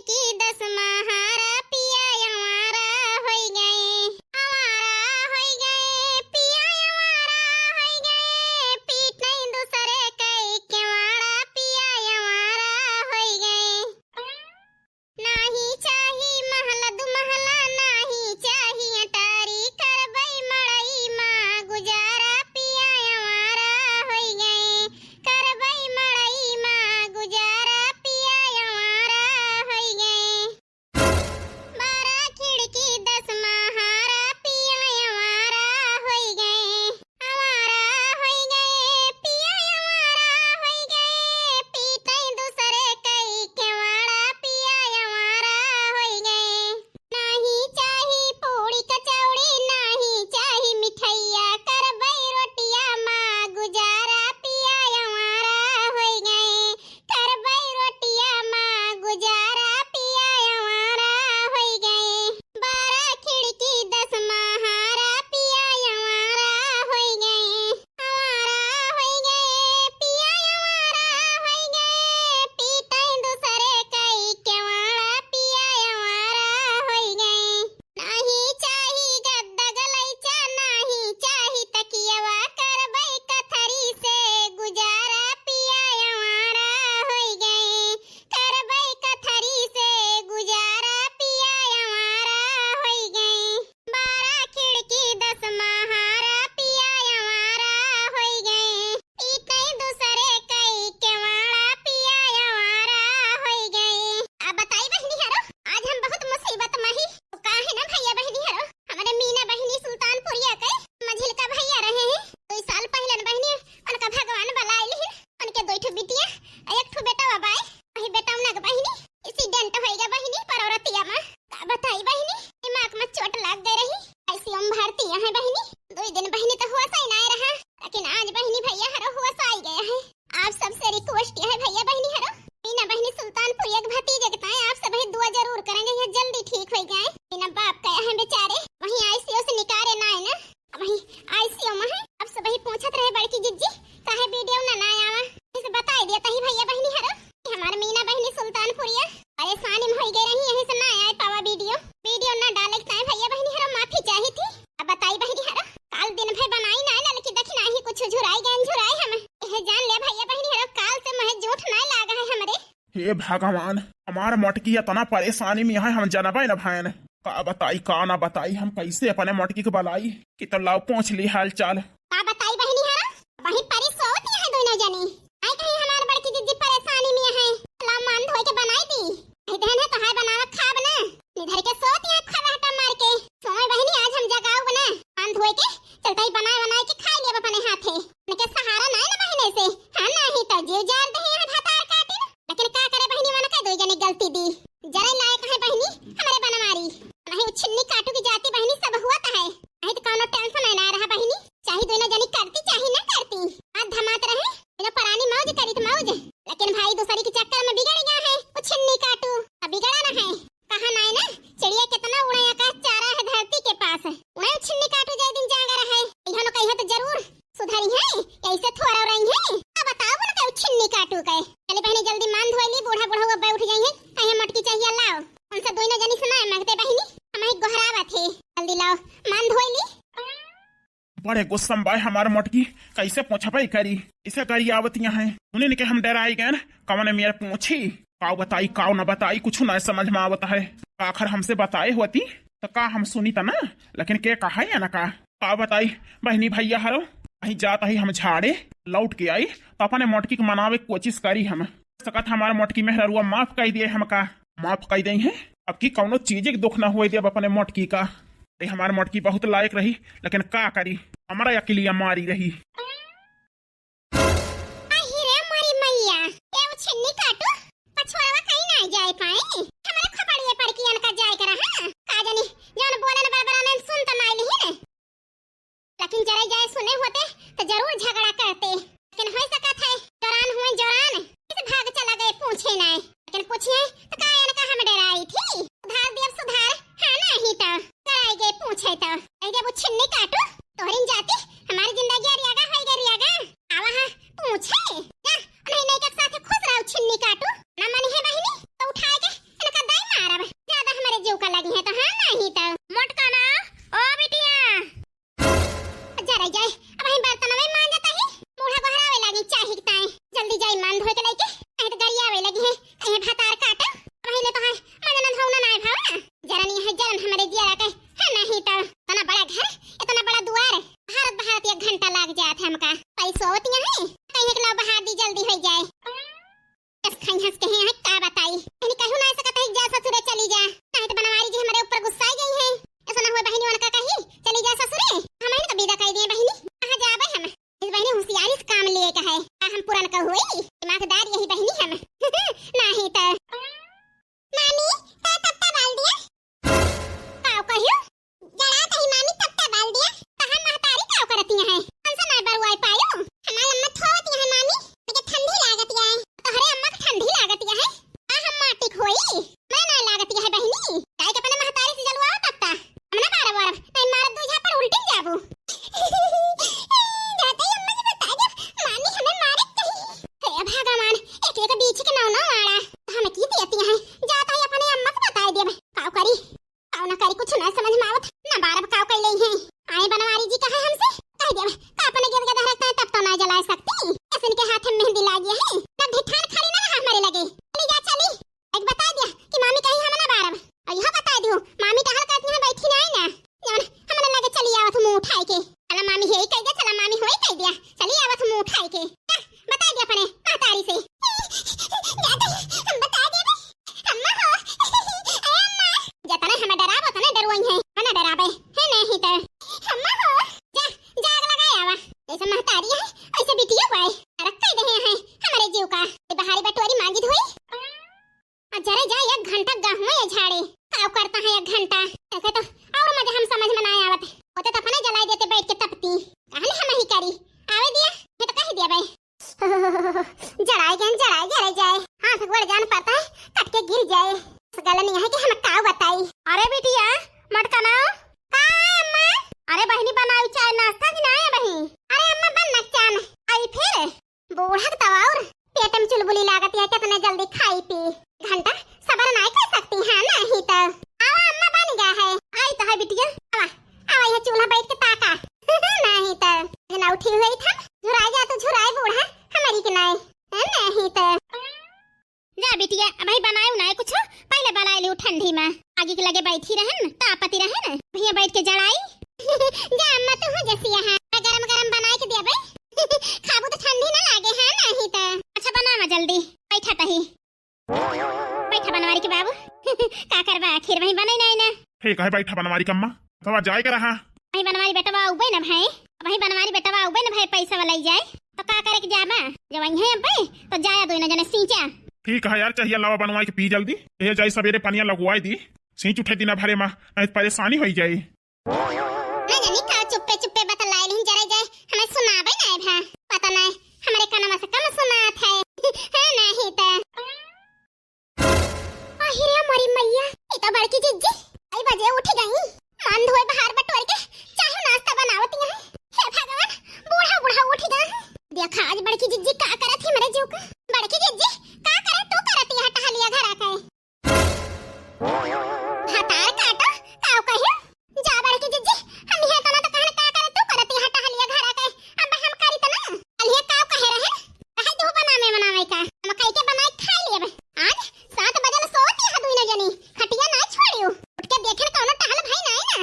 खिड़की 10 महारा पिया हमारा होई गए पिया हमारा होई गए पीठ नहीं दूसरे कई केवाड़ा पिया हमारा होई गए नाही चाही महला दु महला नाही चाही अटारी करबई मड़ई माँ गुजारा पिया हमारा होई गए करबई मड़ई माँ गुजारा पिया हमारा होई गए 12 खिड़की 10 महारा पिया हमारा होई गए पिया हमारा होई गए पीठ दूसरे कई केवाड़ा पिया हमारा होई गए नाही चाही पूड़ी कचौड़ी नाही चाही मिठैया करबई रोटिया माँ गुजारा पिया हमारा होई गए करबई रोटिया माँ गुजारा पिया हमारा होई गए 12 खिड़की 10 महारा पिया हमारा होई गए पिया हमारा होई गए पीठ दूसरे कई केवाड़ा पिया हमारा होई गए नाही चाही गद्दा गलैचा नाही चाही तकियवा करबई कथरी से गुजारा पिया हमारा होई गए करबई कथरी से गुजारा पिया हमारा होई गए 12 खिड़की 10 महारा पिया हमारा होई गए पीठ दूसरे कई केवाड़ा पिया हमारा होई गए अब बताई बहनी हरो आज हम बहुत मुसीबत में ही काहे ना भैया बहनी हरो हमारे मीना बहनी सुल्तानपुरिया के मझिल का भैया रहे हैं 2 साल पहले बहनी उनका भगवान बलाइल है उनके 2 ठो बिटिया एक ठो बेटा बाई वही बेटा उनक बहनी एक्सीडेंट हो गया बहनी पर औरतिया में का बताई बहनी दिमाग में चोट लग गई रही ऐसी हम भारतीय है बहनी 2 दिन बहनी तो हुआ सही ना रहा लेकिन आज बहनी भैया हरो हुआ आई गया है आप सबसे रिक्वेस्ट है भैया बहनी हरो मीना बहनी सुल्तानपुर एक भतीजे के ताए आप सब दुआ जरूर करेंगे ये जल्दी ठीक हो जाए बिना बाप का है बेचारे वहीं आईसीयू से निकाले ना है ना वहीं आईसीयू में है अब सब वही पूछत रहे बड़की जिज्जी काहे वीडियो ना आवा इसे बताई दिया तही भैया बहनी हरो हमारे मीना बहनी सुल्तानपुरिया परेशानी में हो गई रही यहीं से ना आए पावा वीडियो ना डाले ताए भैया बहनी हरो माफी चाहिए थी अब बताई बहनी हरो काल दिन भर बनाई ना लेकिन देखी नहीं कुछ झुराई हम यह जान ले भैया बहनी हरो काल से महे झूठ ना लागा है हमरे हे भगवान हमार मटकी इतना परेशानी में है हम जनबे न भाईन का बताई का ना बताई हम कैसे अपने मटकी के बलाई कि तो लाओ पहुँच ली हाल चाल का बताई बहनी हरो वही परिसोती है दोनों जनी आई कहीं हमार बड़की जिज्जी परेशानी में है ला मान धोई के बनाई दी इधर है तो हाय बनावा खाब ना इधर के सोती है खवाटा मार के सोए बहनी आज हम जगाओ बना मान धोई के चलता ही बना के खा लिया अपने हाथे उनके सहारा ना ना बहने से हां नहीं तो जीव जान दे है भातार काटे लेकिन का करे बहनी मन का दो जने गलती दी जरा लायक है बहनी हमारे बनमारी नहीं छिन्नी काटू की जाती बहनी सब हुआ है नहीं तो कोनो टेंशन ना रहा बहनी चाहे दोनों जनी करती चाहे ना करती आज धमात रहे बिना परानी मौज करी तो मौज लेकिन भाई दूसरी के चक्कर में बिगड़ गया है वो छिन्नी काटू अब बिगड़ा ना है कहा ना है ना चिड़िया कितना उड़े आकाश चारा है धरती के पास उड़े छिन्नी काटू जाए दिन जागा रहे इहनो कहियो तो जरूर सुधरी है ऐसे थोड़ा रही है अब बताओ ना के छिन्नी काटू के चले बहनी जल्दी मान धोइली बूढ़ा बूढ़ा हुआ बैठ जाई है कहे मटकी चाहिए लाओ उनसे दोनों जनी सुनाए मांगते बहनी हमारी गोहरावा थे जल्दी लाओ मान धोइली बड़े गुस्सा में भाई हमार मटकी कैसे पहुँचबई करी इसे करी आवतियां हैं उन्हें के हम डराई गए कौन मेरे पूछी काव बताई काव न बताई कुछ ना समझ में आवत है आखिर हमसे बताए होती तो का हम सुनी था ना लेकिन के कहा या ना का बताई बहनी भैया हरो कहीं जाता ही हम झाड़े लौट के आई तो अपने मटकी के मनावे की कोशिश करी हम सकत हमारे मटकी में रुआ माफ कर दिए हम का माफ कर दी है अब की कौनो चीज के दुख न हुए दे अपने मटकी का हमारे मटकी बहुत लायक रही लेकिन का करी हमारा अकेलिया मारी रही हमारी मैया ए छिन्नी काटू पछवाड़ा कहीं ना जाए पाए हमारे खपड़िए पर की अनका जाए करा हां का जानी जौन बोले न बड़बड़ा ने सुन त नाइली है लेकिन जरा जाए सुने होते तो जरूर झगड़ा करते लेकिन हो सकत है जवान हुए जवान इस भाग चला गए पूछे ना लेकिन पूछिए तो का अनका हम डराई थी सुधार दिया सुधार हां नहीं तो कराई गए पूछे तो ए जब छिन्नी काटू तोहरिन जाती हमारी जिंदगी अरियागा होई गरियागा आवा हां पूछे जा नहीं नहीं के साथ खुश रहो छिन्नी काटू ना मनी है बहिनी तो उठाए के इनका होई मैं ना लागत है बहिनी काहे के अपने महतारी से जलवा तकता हमना बार बार नहीं मारत दो झापड़ उल्टी जाबू जाते अम्मा जी बता दो मानी हमें मारे कहीं हे भगवान एक एक बीच के नाव ना आड़ा हमें की देती है जाता है अपने अम्मा से बता दे काव करी काव ना करी कुछ ना समझ में आवत ना बार काव कर ले है आए बनवारी जी कहा हमसे कह दे का अपने गिर के धरता है तब तो ना जला सकती ऐसे के हाथ में मेहंदी लागी है तब ढिठान खड़ी ना हमारे लगे चली जा चली एक बता दिया कि मामी कहीं हम ना बारब और यह बता दियो मामी कहां करती है बैठी ना ना जवन हमने लगे चली आवत मुंह उठाई के चला मामी हे कह दे चला मामी होई कह दिया चली आवत मुंह उठाई के बता दिया अपने महतारी से हम बता दे अम्मा हो ए अम्मा जतने हमें डरावो तने डरवई है ना डरावे है नहीं तो अम्मा हो जा जाग लगाया आवा ऐसे महतारी है ऐसे बिटिया भाई रख दे हैं हमारे जीव का बहारी बटोरी मांगी हुई जरा जा 1 घंटा गाहू में झाड़े काव करता है 1 घंटा ऐसे तो और मजा हम समझ में ना आवत होते तो अपने जलाई देते बैठ के तपती कहले हम ही करी आवे दिया मैं तो कह दिया भाई जराए घरे जाए हाथ गोड़ जान पड़ता है कट के गिर जाए गला नहीं है कि हम काव बताई अरे बिटिया मटका ना का अम्मा अरे बहनी बनाई चाय नाश्ता की ना है बहनी अरे अम्मा बन चाय आई फिर बूढ़ा दवा और पेट में चुलबुली लागत है कितने जल्दी खाई पी घंटा सबर नहीं कर सकती है नहीं तो आवा अम्मा बन गया है आई तो है बिटिया आवा आवा ये चूल्हा बैठ के ताका नहीं तो जना उठी हुई था झुराई जा तो झुराई बूढ़ा हमारी के नहीं नहीं तो जा बिटिया भाई बनाए ना कुछ पहले बनाए लियो ठंडी में आगे के लगे बैठी रहन तापती रहन भैया बैठ के जड़ाई जा अम्मा तू हो जैसी है गरम गरम बनाए के दिया भाई खाबू तो ठंडी ना लागे है नहीं तो अच्छा बनावा जल्दी बैठा तही बैठा बनवारी के बाबू का करबा आखिर वही बने नहीं ना ठीक है बैठा बनवारी कम्मा तो जाए कर रहा वही बनवारी बेटवा उबे ना भाई वही बनवारी बेटवा उबे ना भाई पैसा वाला ही जाए तो का करे के जाबा जब वही है भाई तो जाया दो ना जने सींचा ठीक है यार चाहिए लावा बनवाई के पी जल्दी ये जाए सवेरे पानिया लगवाई दी सींच उठे दिना भरे मां नहीं परेशानी हो जाए ना जानी का चुप्पे चुप्पे बतलाई नहीं जरा जाए हमें सुनाबे ना भा पता नहीं हमारे कानमा से कम सुनात है नहीं तो आहिरे हमारी मैया ये तो बड़की जिज्जी आई बजे उठ गई मन धोए बाहर बटोर के चाहे नाश्ता बनावती है हे भगवान बूढ़ा बूढ़ा उठ गया देखा आज बड़की जिज्जी का करत थी मेरे जीव का बड़की जिज्जी का करे तू करती है टहलिया घर आके हतार काटो काव कहे जा बड़की जिज्जी हम है तना तो कहन का करे तू करती है टहलिया घर आके अब हम करी तना अलिए काव कहे रहे दो बनावे का हम कई के बनाए खा लिए आज 7 बजे सोती है दुई जनी खटिया ना छोड़ियो उठ के देखे कौन टहल भाई नहीं ना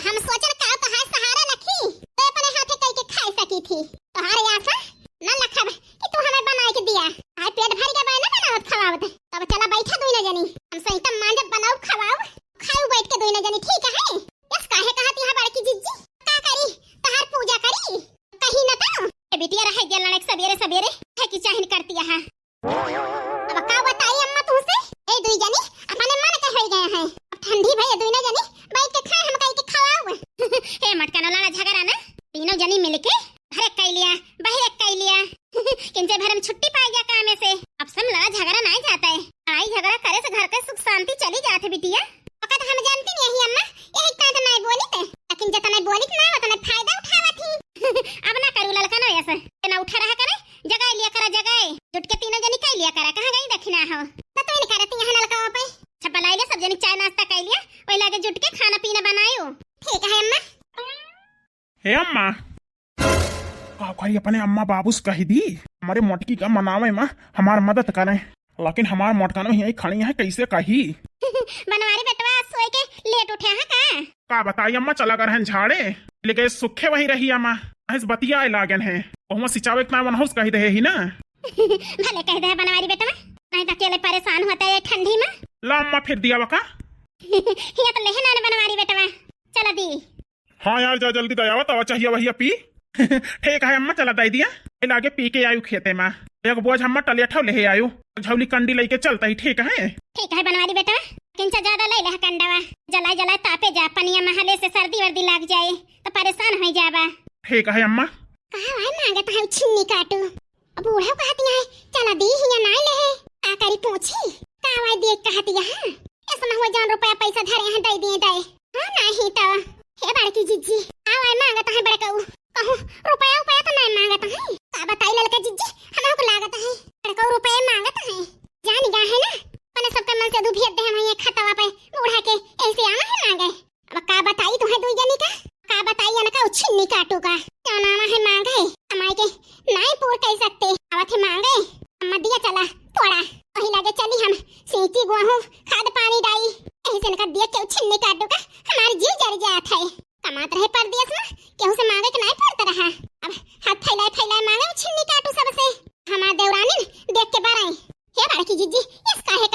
हम सोचन काव तो है सहारा रखी तो अपने हाथे कई के खा सकी थी तोहारे आशा ना लखब कि तू हमें बनाए के दिया आज पेट भर के बाय ना बनावत खवावत तब चला बैठा दुई जनी हम सही तम मान जब बनाओ खवाओ खाओ बैठ के दुई जनी ठीक है यस काहे कहती है बड़की जिज्जी का करी तहार पूजा करी कहीं ना तो ए बिटिया रह गेल लड़क सवेरे सवेरे है कि चाहन करती है अब का बताई अम्मा तुमसे ए दुई जनी अपने मन के हो गए हैं अब ठंडी भई दुई जनी बैठ के खा हम कई के खवाओ ए मटका ना लड़ा झगड़ा ना तीनों जनी मिलके भरे कई लिया बाहर कई लिया किंचे भरम छुट्टी पा गया काम में से अब सब लड़ा झगड़ा नहीं जाता है लड़ाई झगड़ा करे से घर के सुख शांति चली जाते बिटिया वक्त हम जानती नहीं अम्मा यही का तो नहीं बोली थे लेकिन जब नहीं बोली ना उतना फायदा उठावा थी अब ना करू ललका ना ऐसा ना उठा रहा करे जगह लिया करा जगह जुट के तीनों जनी कई लिया करा कहां गई दक्षिणा हो तो इन करती है ललका पे छपा लाई सब जनी चाय नाश्ता कई लिया ओई लागे जुट के खाना पीना बनायो ठीक है अम्मा हे अम्मा कोई अपने अम्मा बाबू से कही दी हमारे मोटकी का मनावे मां हमार मदद करें लेकिन हमार मोटकानो यही खड़ी है कैसे कही बनवारी बेटवा सोए के लेट उठे हैं का बताई अम्मा चला कर हैं झाड़े लेके सुखे वही रही अम्मा ऐस बतिया लागन है ओहमा सिचावे के नाम हौस कही दे ही ना भले कह दे बनवारी बेटवा नहीं तो अकेले परेशान होता है ठंडी में ला अम्मा फिर दिया बका हिया तो लेहे ना बनवारी बेटवा चला दी हाँ यार जा जल्दी दयावा तो चाहिए वही पी ठीक है अम्मा चला दे दिया लागे पी के आयु खेते माँ एक बोझ हम टलिया ठो ले आयु झौली कंडी लेके चलता ही ठीक है बनवारी बेटा किंचा ज्यादा ले ले कंडवा जला जला तापे जा पनिया महले से सर्दी वर्दी लग जाए तो परेशान हो जाबा ठीक है अम्मा कहां है मांगत है छिन्नी काटू अब बूढ़ा कहती है चला दी हिया ना ले आ करी पूछी कावा देख कहती है ऐसा हुआ जान रुपया पैसा धरे हैं दे दिए दे हां नहीं तो हे बड़की जीजी आवाय मांगता है बड़का कहूं रुपया रुपया तो नहीं मांगता है का बताई ललका जीजी हमको लागत है बड़का रुपया मांगता है जानी गा है ना पने सबका मन से दुभियत दे हम ये खतवा पे उड़ा के ऐसे आना है मांगे अब का बताई तुम्हें दुई जनी का बताई ना का छिन्नी काटू का क्या नाम है मांगे हमारे के नहीं पूर कर सकते आवत है मांगे अम्मा दिया चला थोड़ा वही लगे चली हम सींची गेहूं खाद पानी डाई ऐसे ना दिया क्यों छिन्नी काटू का हमारी जीव जर जात है कमात रहे परदेश में केहू से मांगे के नहीं पड़ता रहा अब हाथ फैलाए फैलाए मांगे छिन्नी काटू सबसे हमार देवरानी देख के बराई हे बड़की जीजी इस काहे